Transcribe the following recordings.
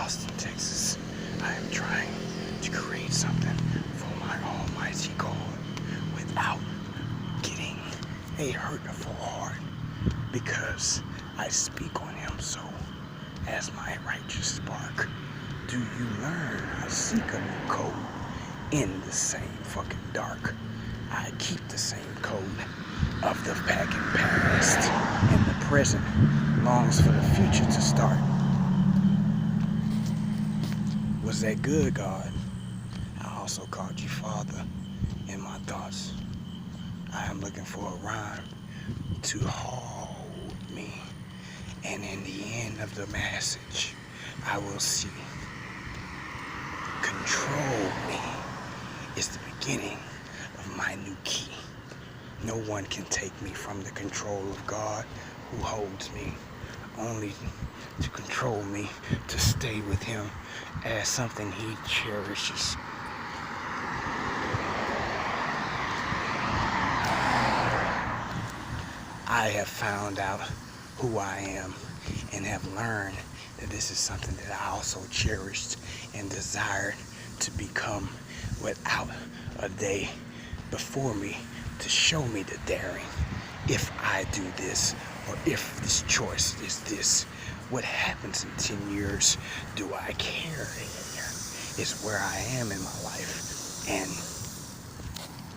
Austin, Texas. I am trying to create something for my almighty God without getting a hurtful heart, because I speak on him so as my righteous spark. Do you learn? I seek a new code in the same fucking dark. I keep the same code of the back and past, and the present longs for the future to start. Was that good, God? I also called you Father in my thoughts. I am looking for a rhyme to hold me, and in the end of the message, I will see. Control me is the beginning of my new key. No one can take me from the control of God who holds me, only to control me, to stay with him as something he cherishes. I have found out who I am and have learned that this is something that I also cherished and desired to become, without a day before me to show me the daring. If I do this, or if this choice is this, what happens in 10 years do I care? Is where I am in my life. And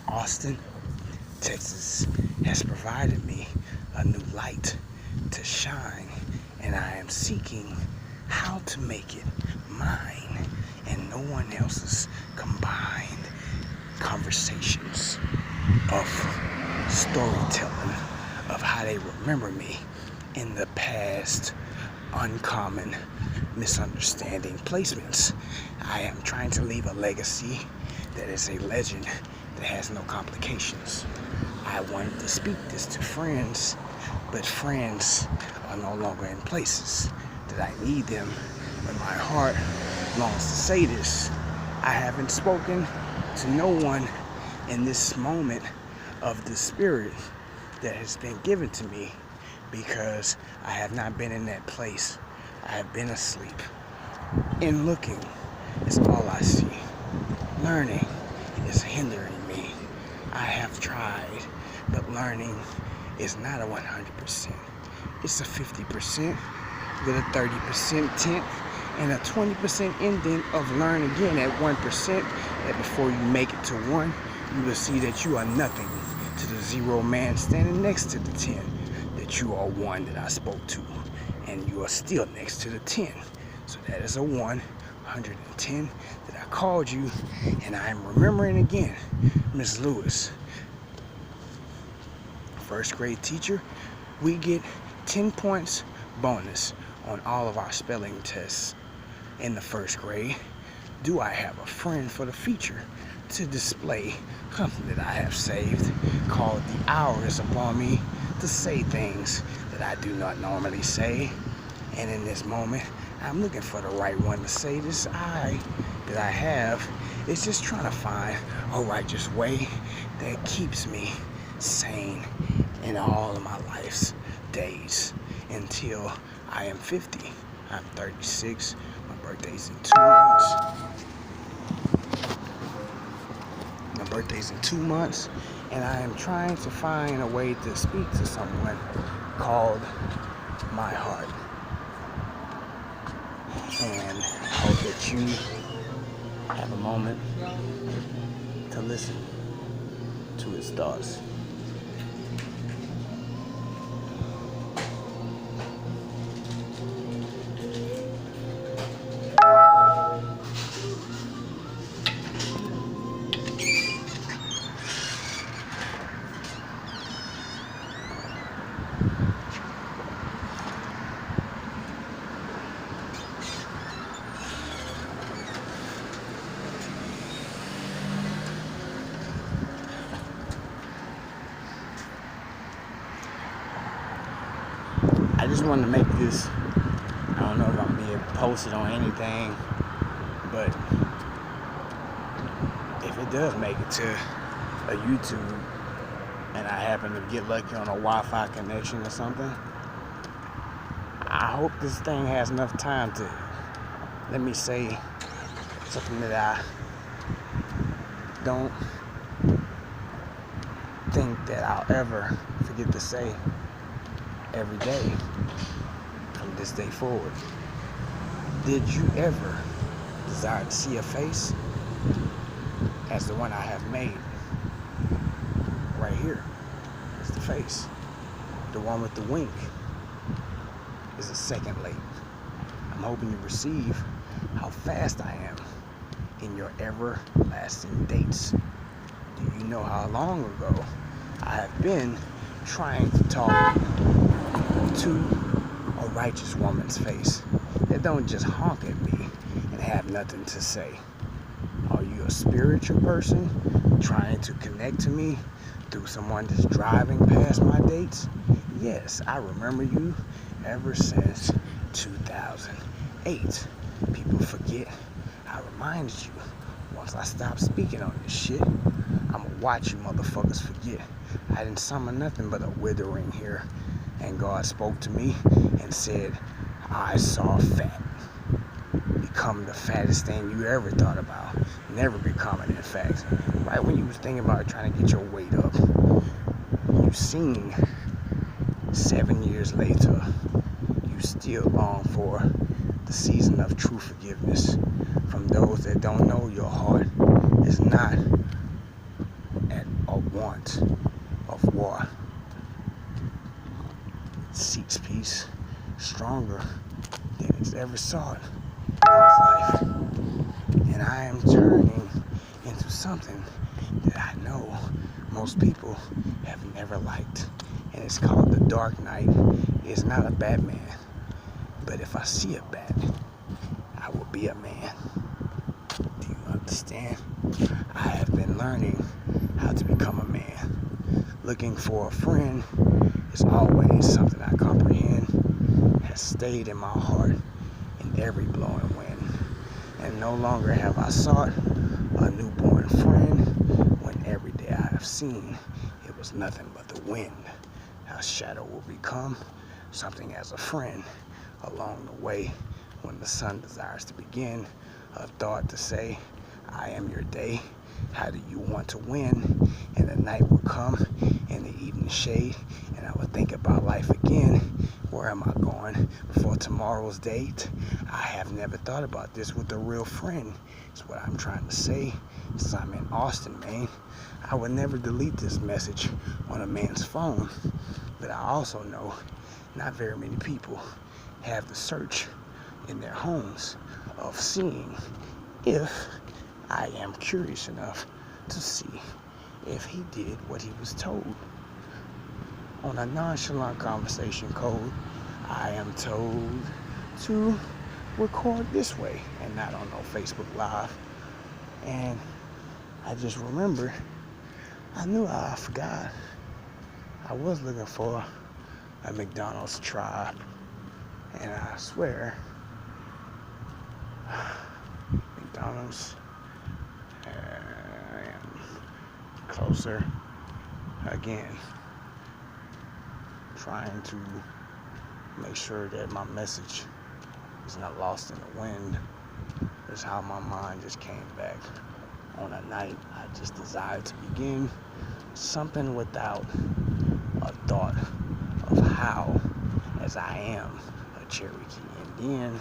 Austin, Texas has provided me a new light to shine, and I am seeking how to make it mine and no one else's combined conversations of storytelling of how they remember me in the past, uncommon misunderstanding placements. I am trying to leave a legacy that is a legend that has no complications. I wanted to speak this to friends, but friends are no longer in places that I need them. But my heart longs to say this. I haven't spoken to no one in this moment of the spirit that has been given to me, because I have not been in that place. I have been asleep. And looking is all I see. Learning is hindering me. I have tried, but learning is not a 100%. It's a 50% with a 30% tint and a 20% indent of learn again at 1%, that before you make it to 1, you will see that you are nothing to the 0 man standing next to the 10, that you are 1 that I spoke to, and you are still next to the 10. So that is a 110 that I called you, and I am remembering again. Miss Lewis, first grade teacher, we get 10 points bonus on all of our spelling tests in the first grade. Do I have a friend for the future to display something that I have saved called the hours upon me to say things that I do not normally say? And in this moment, I'm looking for the right one to say this. I that I have is just trying to find a righteous way that keeps me sane in all of my life's days until I am 50. I'm 36. My birthday's in 2 months. My birthday's in 2 months, and I am trying to find a way to speak to someone called my heart. And I hope that you have a moment to listen to his thoughts. I just wanted to make this, I don't know if I'm being posted on anything, but if it does make it to a YouTube and I happen to get lucky on a Wi-Fi connection or something, I hope this thing has enough time to let me say something that I don't think that I'll ever forget to say every day from this day forward. Did you ever desire to see a face as the one I have made? Right here is the face. The one with the wink is a second late. I'm hoping you receive how fast I am in your everlasting dates. Do you know how long ago I have been trying to talk to a righteous woman's face that don't just honk at me and have nothing to say? Are you a spiritual person trying to connect to me through someone that's driving past my dates? Yes, I remember you ever since 2008. People forget I reminded you. Once I stop speaking on this shit, I'ma watch you motherfuckers forget. I didn't summon nothing but a withering here, and God spoke to me and said, I saw fat. Become the fattest thing you ever thought about. Never becoming, in fact. Right when you was thinking about trying to get your weight up, you seen 7 years later, you still long for the season of true forgiveness from those that don't know your heart is not at a want of war. It seeks peace stronger than it's ever sought in its life. And I am turning into something that I know most people have never liked. And it's called the Dark Knight. It's not a Batman. But if I see a bat, I will be a man. Do you understand? I have been learning how to become a man. Looking for a friend is always something I comprehend. Has stayed in my heart in every blowing wind. And no longer have I sought a newborn friend when every day I have seen it was nothing but the wind. Our shadow will become something as a friend along the way when the sun desires to begin. A thought to say, I am your day. How do you want to win? And the night will come in the evening shade, and I will think about life again. Where am I going before tomorrow's date? I have never thought about this with a real friend. It's what I'm trying to say. Since I'm in Austin, Maine, I would never delete this message on a man's phone. But I also know not very many people have the search in their homes of seeing if I am curious enough to see if he did what he was told. On a nonchalant conversation code, I am told to record this way and not on no Facebook Live. And I just remember, I knew I forgot. I was looking for a McDonald's tribe, and I swear, McDonald's, I am closer again, trying to make sure that my message is not lost in the wind. Is how my mind just came back on a night I just desired to begin something without a thought of how, as I am a Cherokee Indian,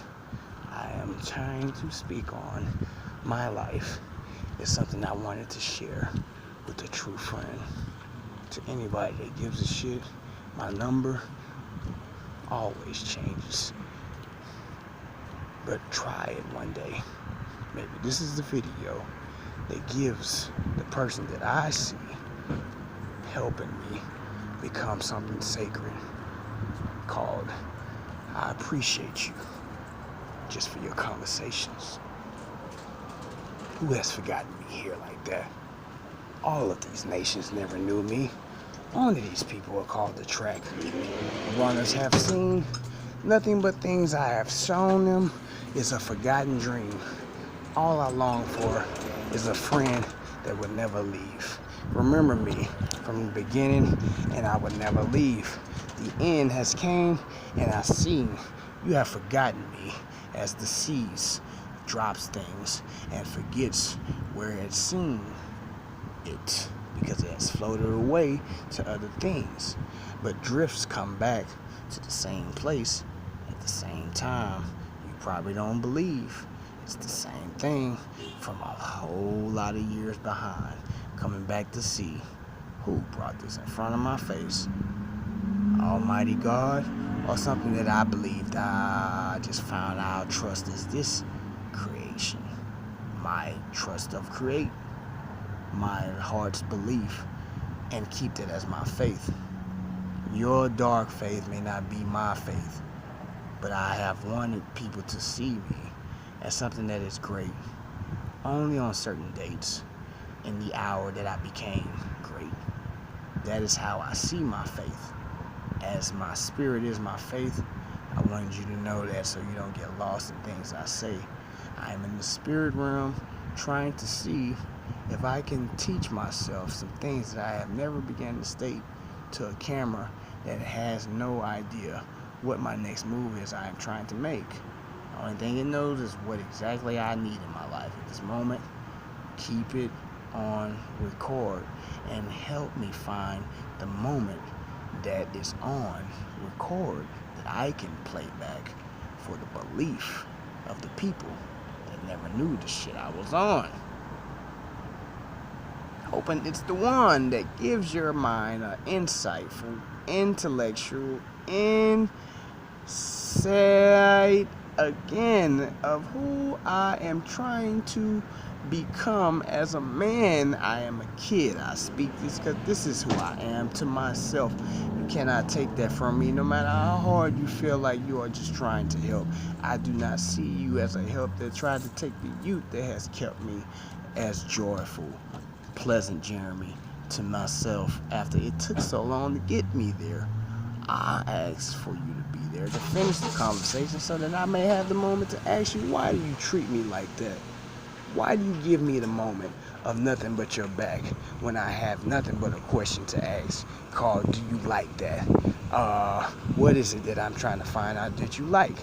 I am trying to speak on my life. It's something I wanted to share with a true friend. To anybody that gives a shit, my number always changes. But try it one day. Maybe this is the video that gives the person that I see helping me become something sacred called I appreciate you just for your conversations. Who has forgotten me here like that? All of these nations never knew me. Only these people are called the track. Runners have seen nothing but things I have shown them. Is a forgotten dream. All I long for is a friend that would never leave. Remember me from the beginning, and I would never leave. The end has came, and I see you have forgotten me as the seas drops things and forgets where it's seen it because it has floated away to other things. But drifts come back to the same place at the same time. You probably don't believe it's the same thing from a whole lot of years behind, coming back to see who brought this in front of my face. Almighty God, or something that I believed I just found out trust is this creation. My trust of create, my heart's belief, and keep that as my faith. Your dark faith may not be my faith, but I have wanted people to see me as something that is great only on certain dates in the hour that I became great. That is how I see my faith. As my spirit is my faith, I wanted you to know that so you don't get lost in things I say. I am in the spirit realm trying to see if I can teach myself some things that I have never began to state to a camera that has no idea what my next move is I am trying to make. The only thing it knows is what exactly I need in my life at this moment. Keep it on record and help me find the moment that is on record that I can play back for the belief of the people that never knew the shit I was on. Hoping it's the one that gives your mind an insightful, intellectual insight again of who I am trying to become as a man. I am a kid. I speak this because this is who I am to myself. You cannot take that from me no matter how hard you feel like you are just trying to help. I do not see you as a help that tried to take the youth that has kept me as joyful, pleasant Jeremy to myself after it took so long to get me there. I asked for you to be there to finish the conversation so that I may have the moment to ask you, why do you treat me like that? Why do you give me the moment of nothing but your back when I have nothing but a question to ask called, do you like that? What is it that I'm trying to find out that you like?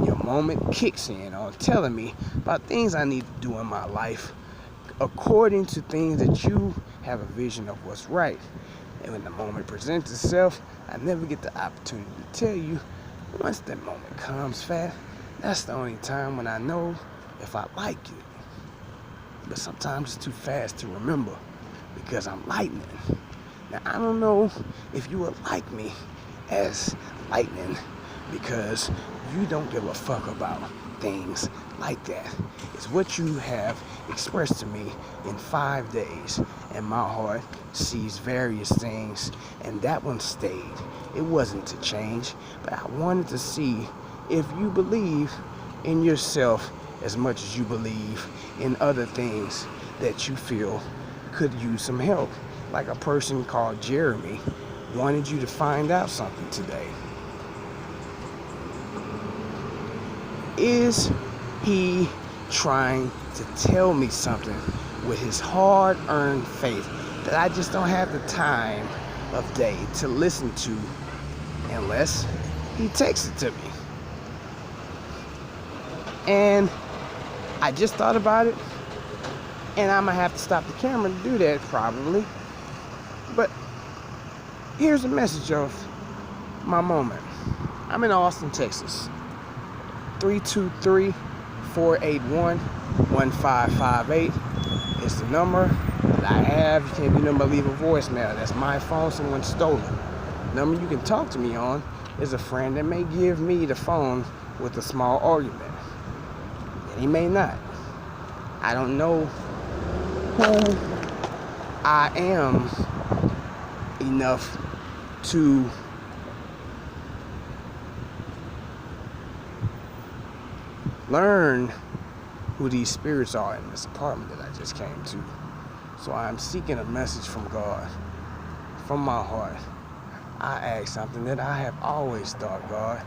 Your moment kicks in on telling me about things I need to do in my life according to things that you have a vision of what's right. And when the moment presents itself, I never get the opportunity to tell you. Once that moment comes, fat, that's the only time when I know if I like you. But sometimes it's too fast to remember because I'm lightning. Now, I don't know if you will like me as lightning because you don't give a fuck about things like that. It's what you have expressed to me in 5 days, and my heart sees various things, and that one stayed. It wasn't to change, but I wanted to see if you believe in yourself as much as you believe in other things that you feel could use some help. Like a person called Jeremy wanted you to find out something today. Is he trying to tell me something with his hard-earned faith that I just don't have the time of day to listen to unless he takes it to me? And I just thought about it, and I'm gonna have to stop the camera to do that probably. But here's a message of my moment. I'm in Austin, Texas. 323-481-1558 is the number that I have. You can't do nothing but leave a voicemail. That's my phone, someone stole it. The number you can talk to me on is a friend that may give me the phone with a small argument. And he may not. I don't know who I am enough to learn who these spirits are in this apartment that I just came to. So I'm seeking a message from God, from my heart. I ask something that I have always thought, God,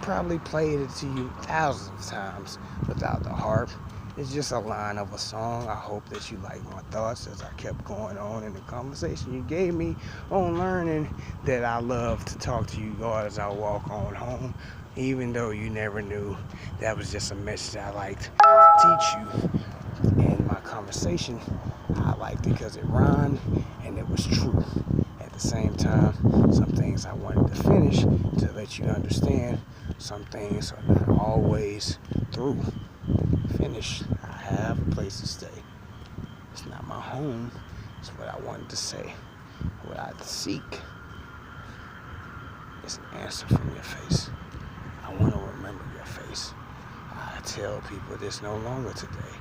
probably played it to you thousands of times without the harp. It's just a line of a song. I hope that you like my thoughts as I kept going on in the conversation you gave me on learning that I love to talk to you, God, as I walk on home, even though you never knew that was just a message I liked teach you. And my conversation, I liked it because it rhymed and it was true. At the same time, some things I wanted to finish to let you understand some things are not always through. Finish. I have a place to stay. It's not my home. It's what I wanted to say. What I seek is an answer from your face. I want to remember your face. I tell people this no longer today.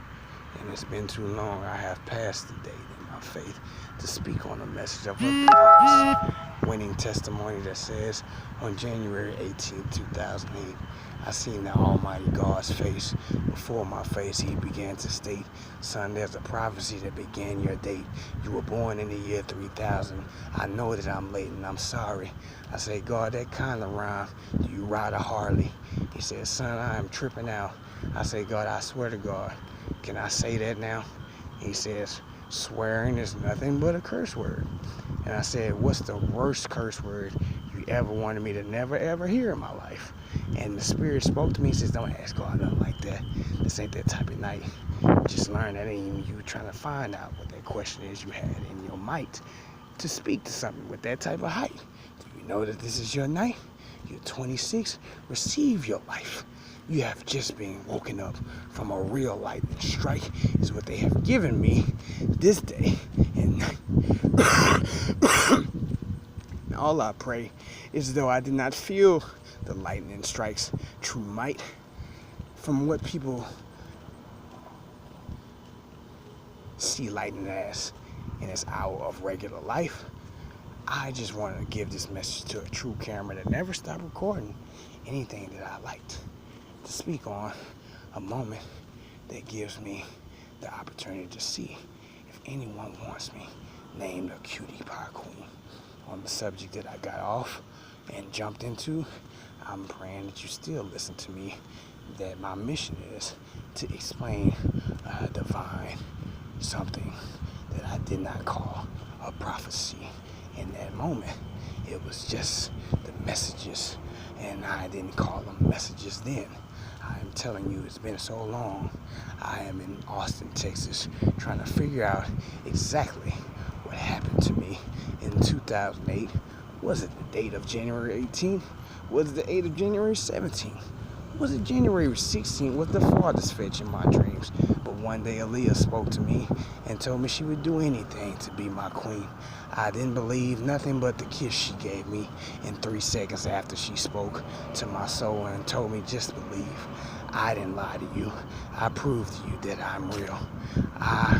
And it's been too long. I have passed the date in my faith to speak on a message of a purpose. Winning testimony that says, on January 18, 2008, I seen the Almighty God's face. Before my face, he began to state, son, there's a prophecy that began your date. You were born in the year 3000. I know that I'm late and I'm sorry. I say, God, that kind of rhyme. Do you ride a Harley? He said, son, I am tripping out. I say, God, I swear to God, can I say that now? He says, swearing is nothing but a curse word. And I said, what's the worst curse word you ever wanted me to never ever hear in my life? And the Spirit spoke to me and says, don't ask God nothing like that. This ain't that type of night. Just learn that ain't even you trying to find out what that question is you had in your might to speak to something with that type of height. Do you know that this is your night? You're 26. Receive your life. You have just been woken up from a real lightning strike is what they have given me this day. And all I pray is though I did not feel the lightning strike's true might from what people see lightning as in its hour of regular life. I just wanted to give this message to a true camera that never stopped recording anything that I liked. To speak on a moment that gives me the opportunity to see if anyone wants me named a cutie pie queen. On the subject that I got off and jumped into, I'm praying that you still listen to me, that my mission is to explain divine something that I did not call a prophecy in that moment. It was just the messages, and I didn't call them messages then. I am telling you, it's been so long. I am in Austin, Texas, trying to figure out exactly what happened to me in 2008. Was it the date of January 18th? Was it the 8th of January 17th? Was it January 16th? Was the farthest fetch in my dreams? But one day Aaliyah spoke to me and told me she would do anything to be my queen. I didn't believe nothing but the kiss she gave me in 3 seconds after she spoke to my soul and told me just believe. I didn't lie to you. I proved to you that I'm real. I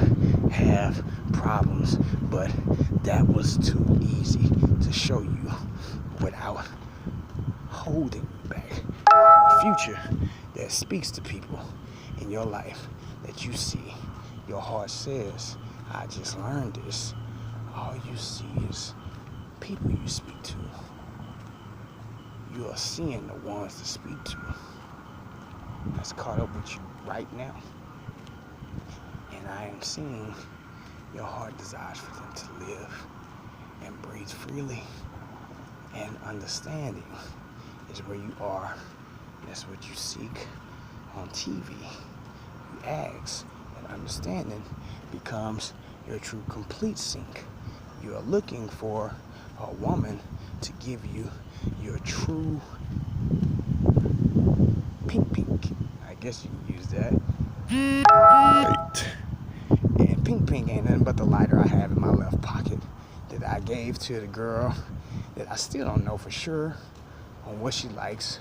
have problems, but that was too easy to show you without holding you back. The future that speaks to people in your life that you see. Your heart says, I just learned this. All you see is people you speak to. You are seeing the ones to speak to that's caught up with you right now. And I am seeing your heart desires for them to live and breathe freely. And understanding is where you are. That's what you seek on TV. You ask, and understanding becomes your true complete sync. You are looking for a woman to give you your true pink. I guess you can use that. Right. And pink ain't nothing but the lighter I have in my left pocket that I gave to the girl that I still don't know for sure on what she likes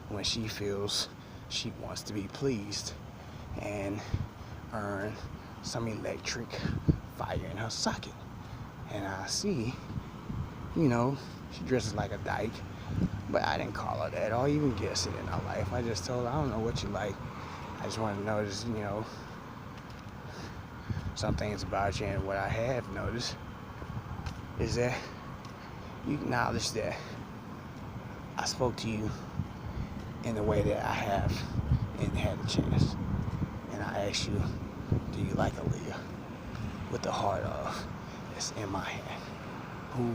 when she feels she wants to be pleased and earn some electric fire in her socket. And I see, she dresses like a dyke, but I didn't call her that or even guess it in her life. I just told her, I don't know what you like. I just want to notice, some things about you. And what I have noticed is that you acknowledge that I spoke to you in the way that I have and had a chance. And I asked you, do you like Aaliyah? With the heart of that's in my hand. Who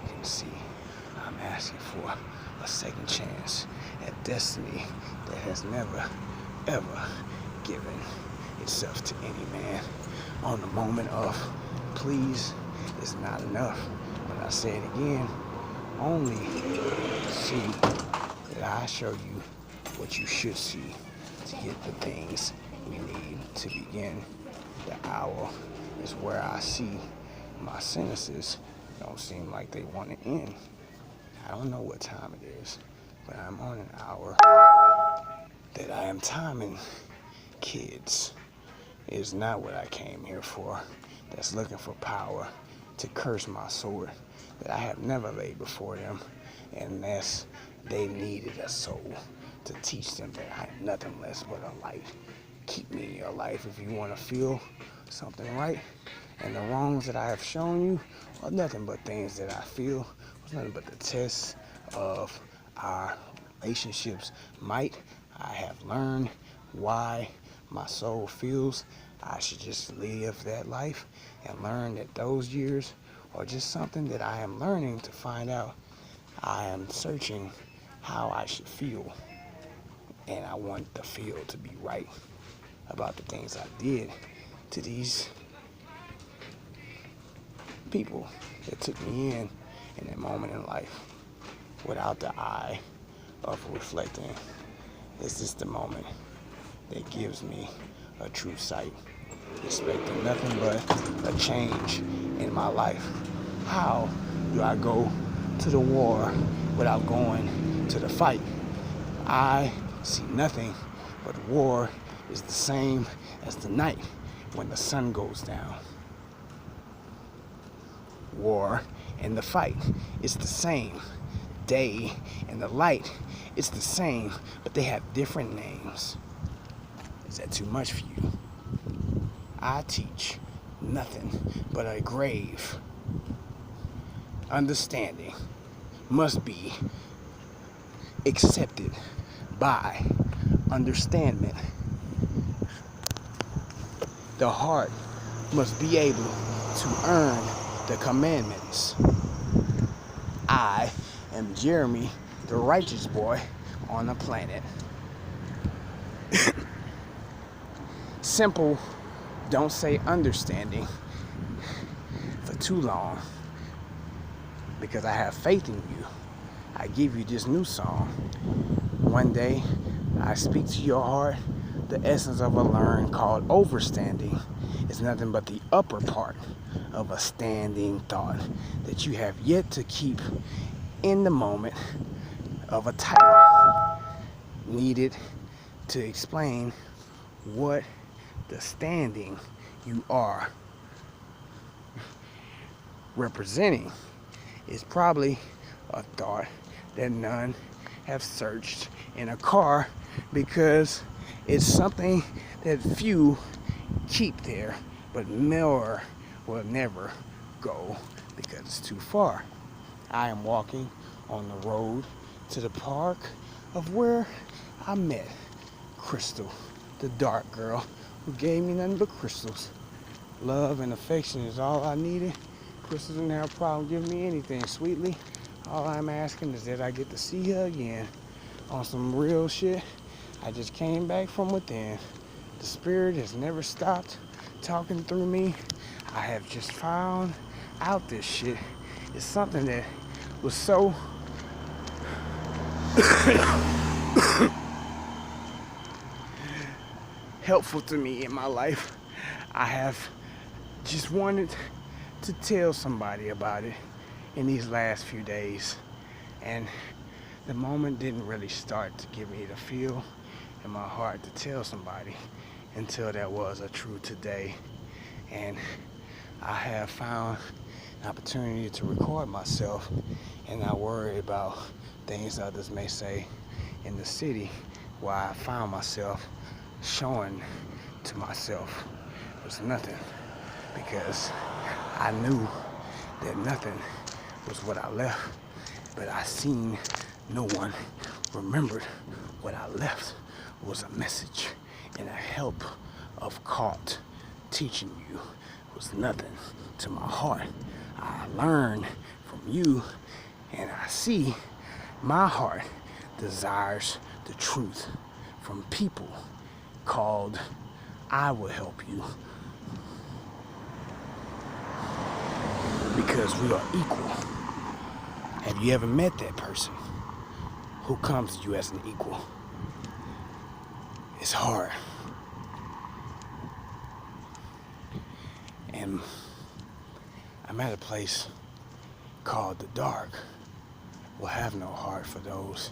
can see? I'm asking for a second chance at destiny that has never, ever given itself to any man. On the moment of please is not enough. When I say it again, only see that I show you what you should see to get the things we need to begin. The hour is where I see my sentences don't seem like they want to end. I don't know what time it is, but I'm on an hour that I am timing. Kids is not what I came here for. That's looking for power to curse my sword that I have never laid before them, unless they needed a soul to teach them that I am nothing less but a light. Keep me in your life if you want to feel something right. And the wrongs that I have shown you are nothing but things that I feel. It's nothing but the test of our relationships. Might I have learned why my soul feels I should just live that life and learn that those years are just something that I am learning to find out. I am searching how I should feel, and I want the feel to be right about the things I did to these people that took me in that moment in life without the eye of reflecting. This is the moment that gives me a true sight, expecting nothing but a change in my life. How do I go to the war without going to the fight? I see nothing but war is the same as the night when the sun goes down. War and the fight is the same. Day and the light is the same, but they have different names. Is that too much for you? I teach nothing but a grave understanding must be accepted by understanding. The heart must be able to earn the commandments. I am Jeremy, the righteous boy on the planet. Simple, don't say understanding for too long, because I have faith in you. I give you this new song. One day, I speak to your heart. The essence of a learn called overstanding is nothing but the upper part of a standing thought that you have yet to keep in the moment of a title needed to explain what the standing you are representing is probably a thought that none have searched in a car, because it's something that few keep there, but more will never go because it's too far. I am walking on the road to the park of where I met Crystal, the dark girl who gave me nothing but crystals. Love and affection is all I needed. Crystal didn't have a problem giving me anything sweetly. All I'm asking is that I get to see her again on some real shit. I just came back from within. The spirit has never stopped talking through me. I have just found out this shit is something that was so helpful to me in my life. I have just wanted to tell somebody about it in these last few days, and the moment didn't really start to give me the feel in my heart to tell somebody until there was a true today. And I have found an opportunity to record myself and not worry about things others may say in the city, where I found myself showing to myself was nothing, because I knew that nothing was what I left, but I seen no one remembered what I left was a message, and a help of caught teaching you was nothing to my heart. I learned from you, and I see my heart desires the truth from people called I will help you because we are equal. Have you ever met that person who comes to you as an equal? It's hard. And I'm at a place called the dark. Will have no heart for those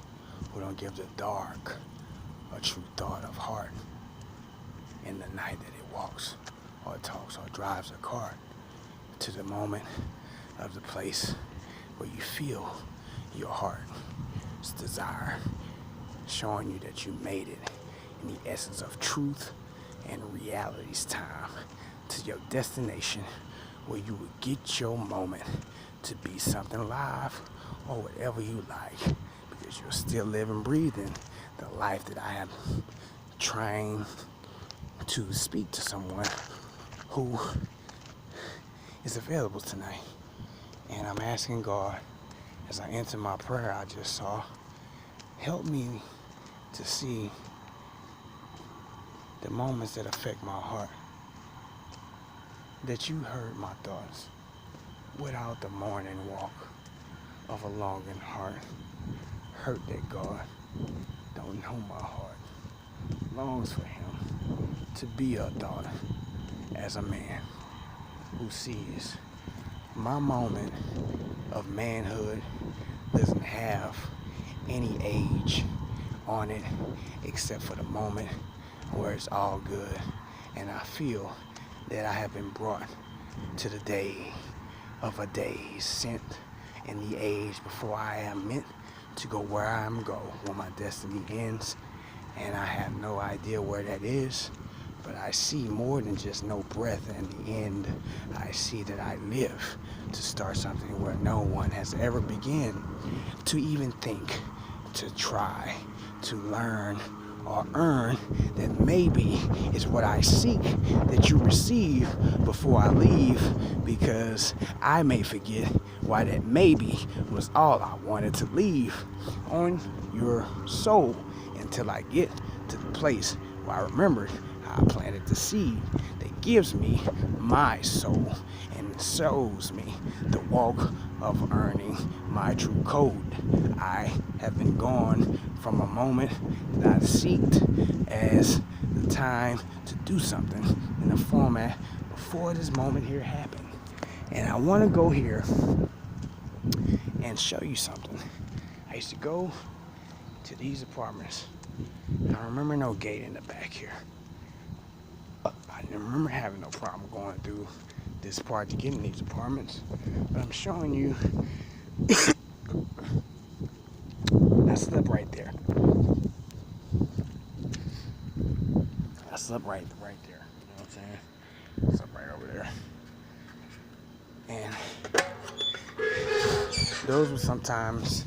who don't give the dark a true thought of heart in the night that it walks or talks or drives a car to the moment of the place where you feel your heart's desire, showing you that you made it in the essence of truth and reality's time to your destination where you will get your moment to be something live or whatever you like, because you're still living, breathing the life that I am trying to speak to someone who is available tonight. And I'm asking God, as I enter my prayer I just saw, help me to see the moments that affect my heart, that you heard my thoughts without the morning walk of a longing heart. Hurt that God don't know my heart, longs for him to be a thought as a man who sees my moment of manhood doesn't have any age on it except for the moment where it's all good, and I feel that I have been brought to the day of a day sent in the age before I am meant to go where I am go when my destiny ends, and I have no idea where that is, but I see more than just no breath in the end. I see that I live to start something where no one has ever begun to even think, to try, to learn or earn, that maybe is what I seek that you receive before I leave, because I may forget why that maybe was all I wanted to leave on your soul until I get to the place where I remembered how I planted the seed that gives me my soul and shows me the walk of earning my true code. I have been gone from a moment that I seeked as the time to do something in a format before this moment here happened. And I want to go here and show you something. I used to go to these apartments. I don't remember no gate in the back here. I didn't remember having no problem going through this part to get in these apartments. But I'm showing you. I slept right there. I slept right there. You know what I'm saying? I slept right over there. And those were some times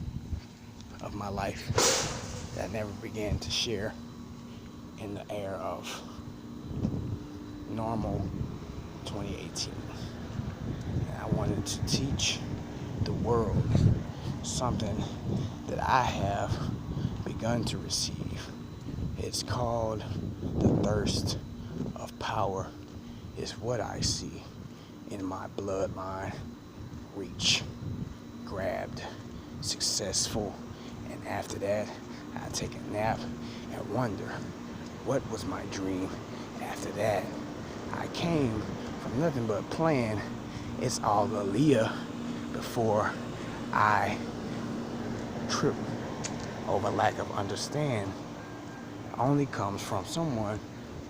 of my life that I never began to share in the air of normal 2018. And I wanted to teach the world something that I have begun to receive. It's called the thirst of power. Is what I see in my bloodline. Reach, grabbed, successful, and after that I take a nap and wonder what was my dream. After that I came from nothing but plan. It's all Aaliyah before I trip over lack of understand. Only comes from someone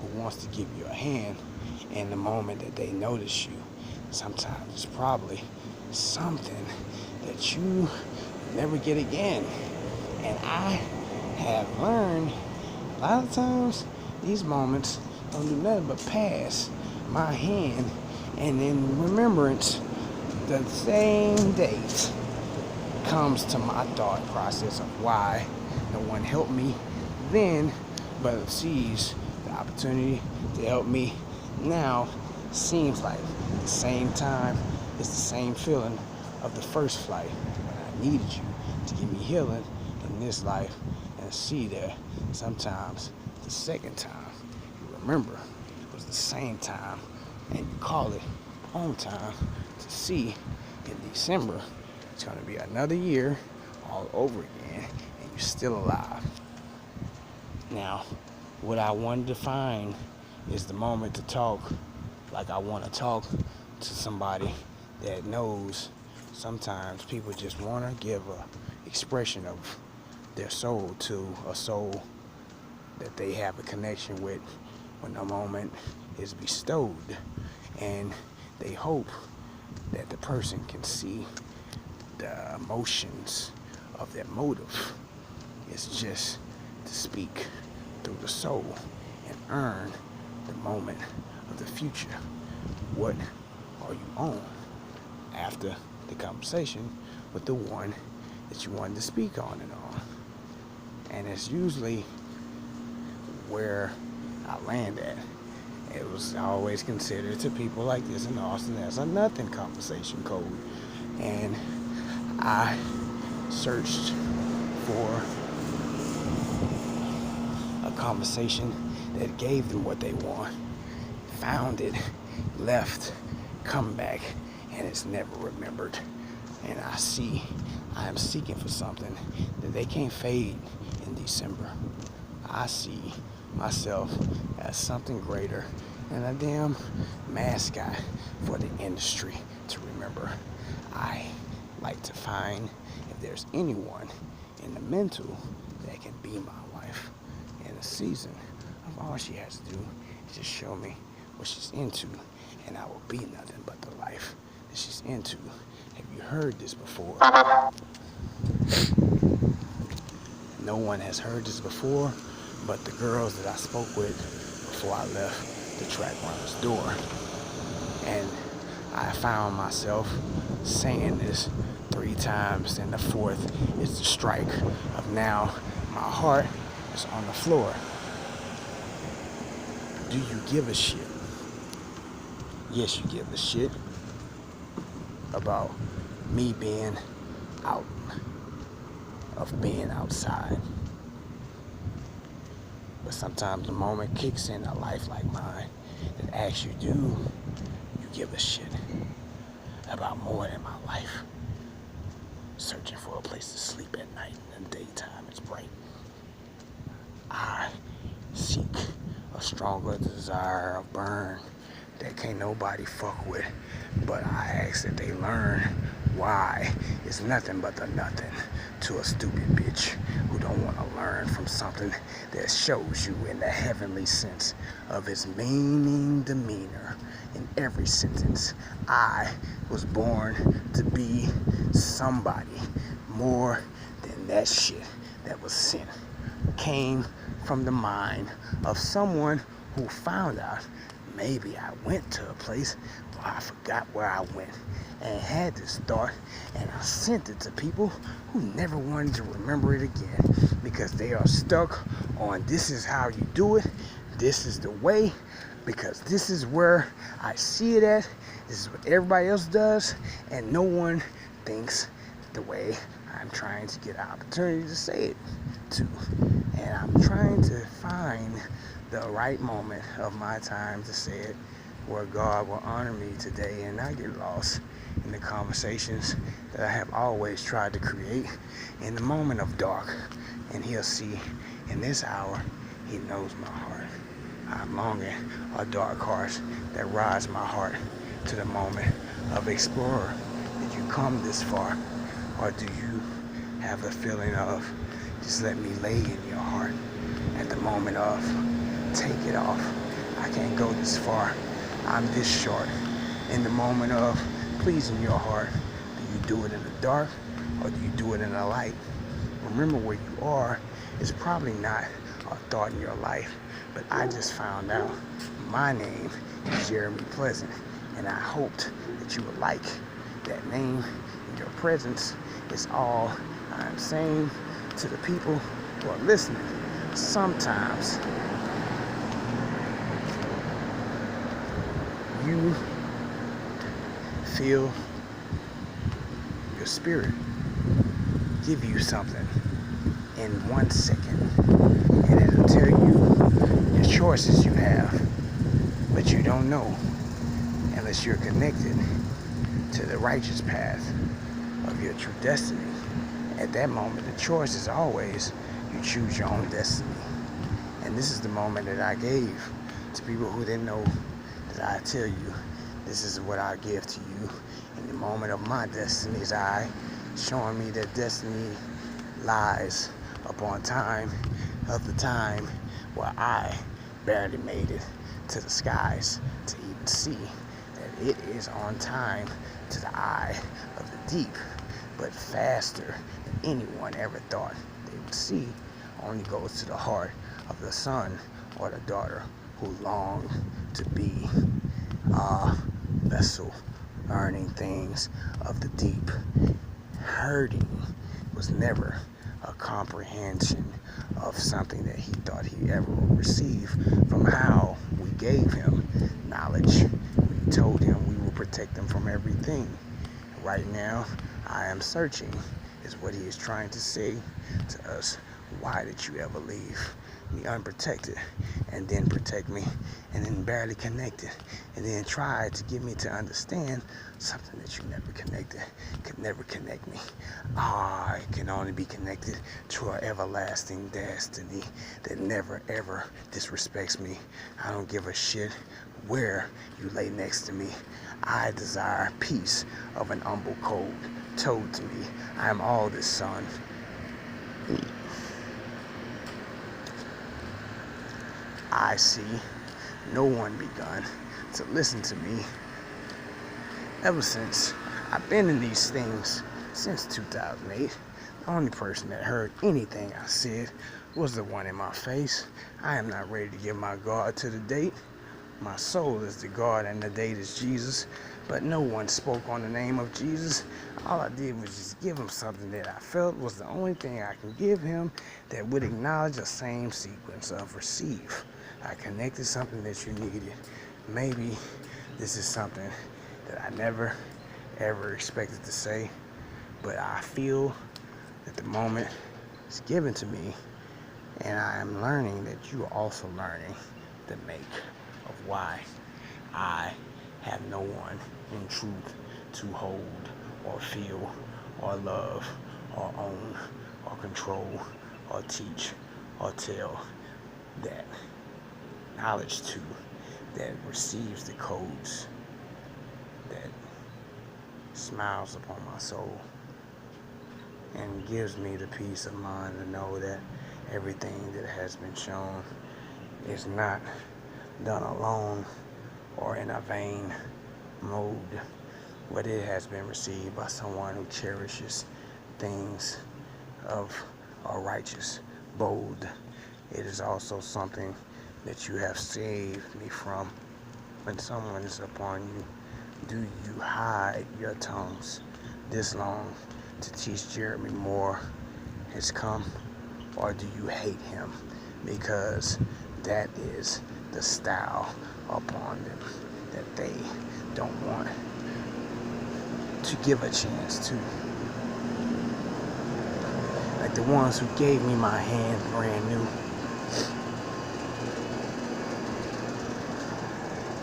who wants to give you a hand in the moment that they notice you. Sometimes it's probably something that you never get again. And I have learned a lot of times these moments don't do nothing but pass my hand, and in remembrance the same date comes to my thought process of why no one helped me then, but sees the opportunity to help me now. Seems like the same time, it's the same feeling of the first flight when I needed you to give me healing in this life, and see that sometimes the second time you remember was was the same time, and you call it on time to see in December it's going to be another year all over again, and you're still alive. Now, what I wanted to find is the moment to talk like I want to talk to somebody that knows sometimes people just want to give a expression of their soul to a soul that they have a connection with when the moment is bestowed, and they hope that the person can see the emotions of their motive. It's just to speak through the soul and earn the moment of the future. What are you on after the conversation with the one that you wanted to speak on and on? And it's usually where I land at. It was always considered to people like this in Austin as a nothing conversation code. And I searched for a conversation that gave them what they want, found it, left, come back, and it's never remembered. And I am seeking for something that they can't fade in December. I see myself as something greater than a damn mascot for the industry to remember. I like to find if there's anyone in the mental that can be my wife in a season of all she has to do is just show me what she's into, and I will be nothing but the life that she's into. Have you heard this before? No one has heard this before but the girls that I spoke with before I left the track runner's door. And I found myself saying this 3 times, and the 4th is the strike of now my heart is on the floor. Do you give a shit? Yes, you give a shit about me being out of being outside. But sometimes the moment kicks in a life like mine that asks you, do you give a shit about more than my life? Searching for a place to sleep at night in the daytime it's bright. I seek a stronger desire of burn that can't nobody fuck with, but I ask that they learn why it's nothing but the nothing to a stupid bitch who don't want to learn from something that shows you in the heavenly sense of its meaning demeanor in every sentence. I was born to be somebody more than that shit that was sent. Came from the mind of someone who found out maybe I went to a place where I forgot where I went and had this thought, and I sent it to people who never wanted to remember it again because they are stuck on this is how you do it, this is the way, because this is where I see it at, this is what everybody else does, and no one thinks the way I'm trying to get an opportunity to say it to. And I'm trying to find the right moment of my time to say it where God will honor me today and not get lost in the conversations that I have always tried to create in the moment of dark. And he'll see in this hour, he knows my heart. I'm longing a dark heart that rides my heart to the moment of explorer. Did you come this far, or do you have a feeling of just let me lay in your heart at the moment of take it off? I can't go this far. I'm this short. In the moment of pleasing your heart, do you do it in the dark or do you do it in the light? Remember where you are is probably not a thought in your life, but I just found out my name is Jeremy Pleasant, and I hoped that you would like that name. And your presence is all I'm saying to the people who are listening. Sometimes you feel your spirit give you something in 1 second, and it'll tell you the choices you have. But you don't know unless you're connected to the righteous path of your true destiny. At that moment, the choice is always you choose your own destiny. And this is the moment that I gave to people who didn't know that I tell you, this is what I give to you. In the moment of my destiny's eye, showing me that destiny lies upon time of the time where I barely made it to the skies to even see that it is on time to the eye of the deep, but faster than anyone ever thought they would see, only goes to the heart of the son or the daughter who long to be a vessel, learning things of the deep. Hurting was never a comprehension of something that he thought he ever would receive from how we gave him knowledge. We told him we will protect him from everything. Right now, I am searching, is what he is trying to say to us. Why did you ever leave me unprotected and then protect me and then barely connected and then try to get me to understand something that you never connected, could never connect me? I can only be connected to an everlasting destiny that never ever disrespects me. I don't give a shit where you lay next to me. I desire peace of an humble code told to me. I am all this, son. I see no one begun to listen to me ever since I've been in these things since 2008. The only person that heard anything I said was the one in my face. I am not ready to give my guard to the date. My soul is the guard and the date is Jesus. But no one spoke on the name of Jesus. All I did was just give him something that I felt was the only thing I can give him that would acknowledge the same sequence of receive. I connected something that you needed. Maybe this is something that I never ever expected to say, but I feel that the moment is given to me, and I am learning that you are also learning the make of why I have no one in truth to hold or feel or love or own or control or teach or tell that knowledge to, that receives the codes, that smiles upon my soul and gives me the peace of mind to know that everything that has been shown is not done alone or in a vain mode, but it has been received by someone who cherishes things of a righteous bold. It is also something that you have saved me from. When someone is upon you, do you hide your tongues this long to teach Jeremy Moore has come, or do you hate him because that is the style upon them that they don't want to give a chance to? Like the ones who gave me my hand brand new.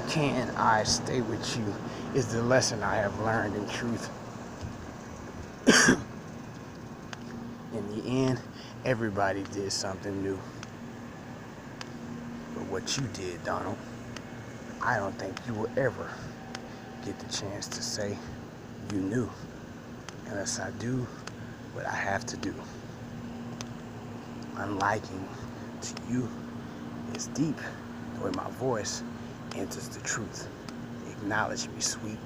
Can I stay with you is the lesson I have learned in truth. In the end, everybody did something new. But what you did, Donald, I don't think you will ever get the chance to say you knew unless I do what I have to do. Unliking to you is deep the way my voice enters the truth. Acknowledge me, sweet,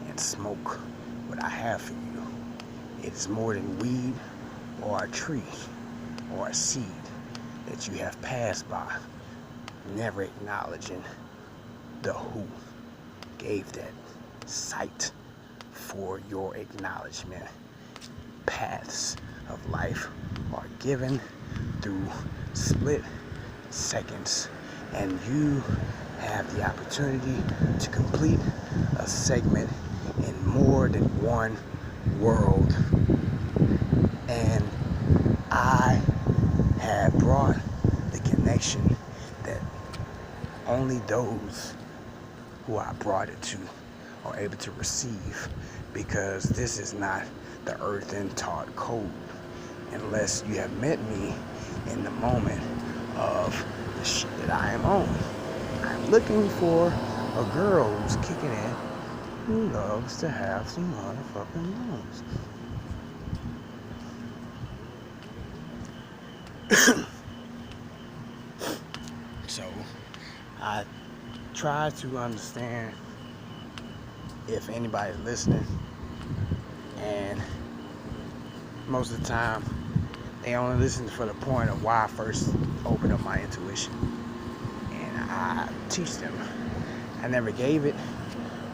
and smoke what I have for you. It is more than weed or a tree or a seed that you have passed by, never acknowledging the who gave that sight for your acknowledgement. Paths of life are given through split seconds, and you have the opportunity to complete a segment in more than one world. And I have brought the connection that only those who I brought it to are able to receive, because this is not the earthen taught code unless you have met me in the moment of the shit that I am on. I'm looking for a girl who's kicking it, who loves to have some motherfucking loans. So I try to understand if anybody's listening, and most of the time they only listen for the point of why I first opened up my intuition, and I teach them. I never gave it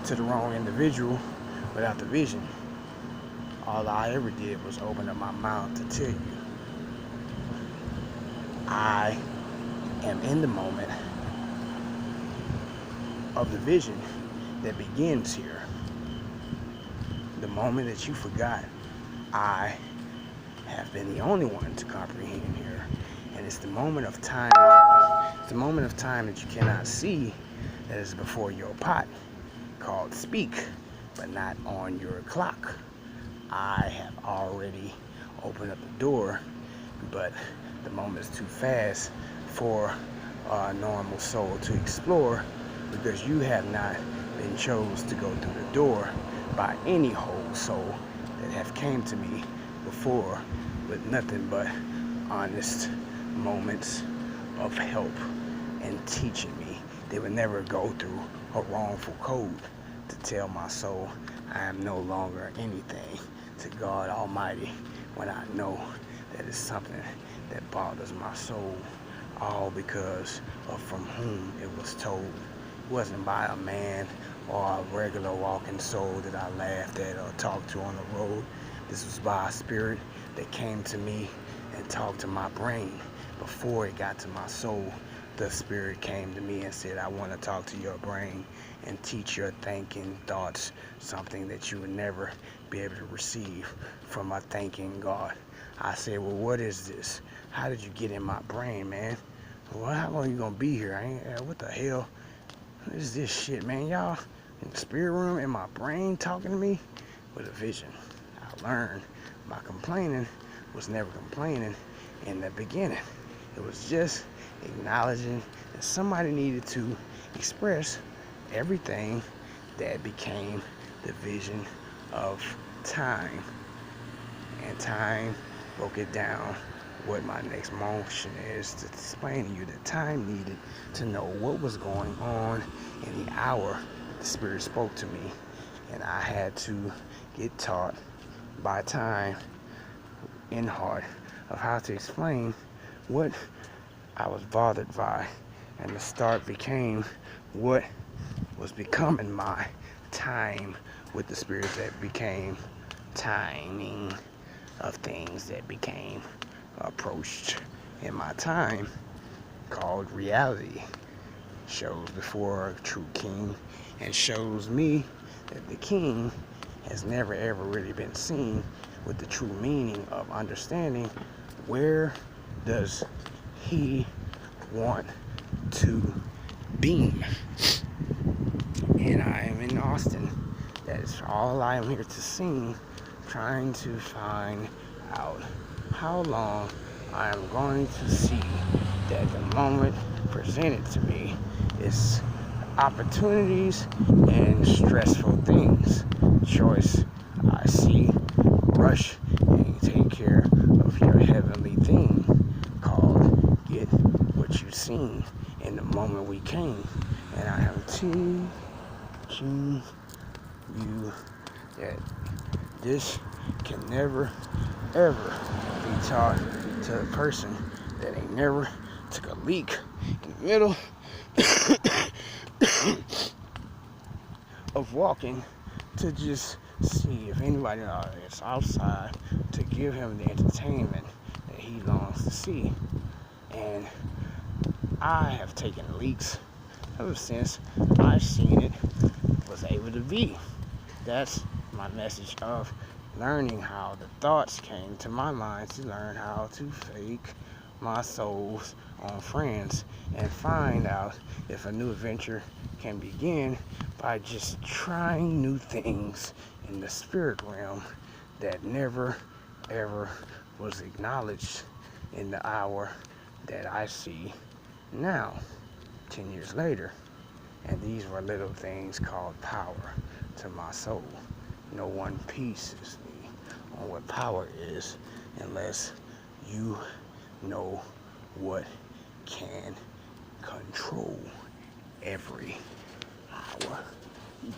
to the wrong individual without the vision. All I ever did was open up my mouth to tell you I am in the moment of the vision that begins here. The moment that you forgot, I have been the only one to comprehend here. And it's the moment of time. It's the moment of time that you cannot see, that is before your pot, called speak, but not on your clock. I have already opened up the door, but the moment is too fast for a normal soul to explore, because you have not been chose to go through the door by any whole soul that have came to me before with nothing but honest moments of help and teaching me. They would never go through a wrongful code to tell my soul I am no longer anything to God Almighty, when I know that it's something that bothers my soul, all because of from whom it was told. It wasn't by a man or a regular walking soul that I laughed at or talked to on the road. This was by a spirit that came to me and talked to my brain before it got to my soul. The spirit came to me and said, I want to talk to your brain and teach your thinking thoughts something that you would never be able to receive from a thinking God. I said, well, what is this? How did you get in my brain, man? Well, how long you gonna be here? What the hell? What is this shit, man? Y'all in the spirit room in my brain talking to me with a vision. I learned my complaining was never complaining in the beginning. It was just acknowledging that somebody needed to express everything that became the vision of time. And time broke it down what my next motion is to explain to you that time needed to know what was going on in the hour the Spirit spoke to me. And I had to get taught by time in heart of how to explain what I was bothered by. And the start became what was becoming my time with the Spirit, that became timing of things that became approached in my time, called reality. Shows before a true king, and shows me that the king has never ever really been seen with the true meaning of understanding where does he want to beam. And I am in Austin. That is all I am here to see, trying to find out how long I am going to see that the moment presented to me is opportunities and stressful things. Choice, I see, rush and take care of your heavenly thing called get what you seen in the moment we came. And I am teaching you that this can never ever be taught to a person that ain't never took a leak in the middle of walking to just see if anybody is outside to give him the entertainment that he longs to see. And I have taken leaks ever since I've seen it, was able to be. That's my message of learning how the thoughts came to my mind, to learn how to fake my soul's on friends and find out if a new adventure can begin by just trying new things in the spirit realm that never ever was acknowledged in the hour that I see now, 10 years later. And these were little things called power to my soul. No one pieces me on what power is unless you know what can control every hour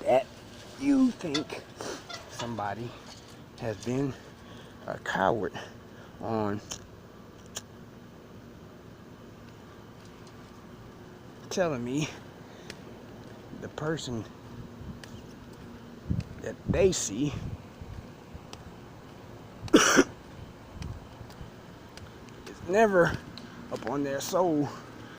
that you think somebody has been a coward on telling me the person that they see is never upon their soul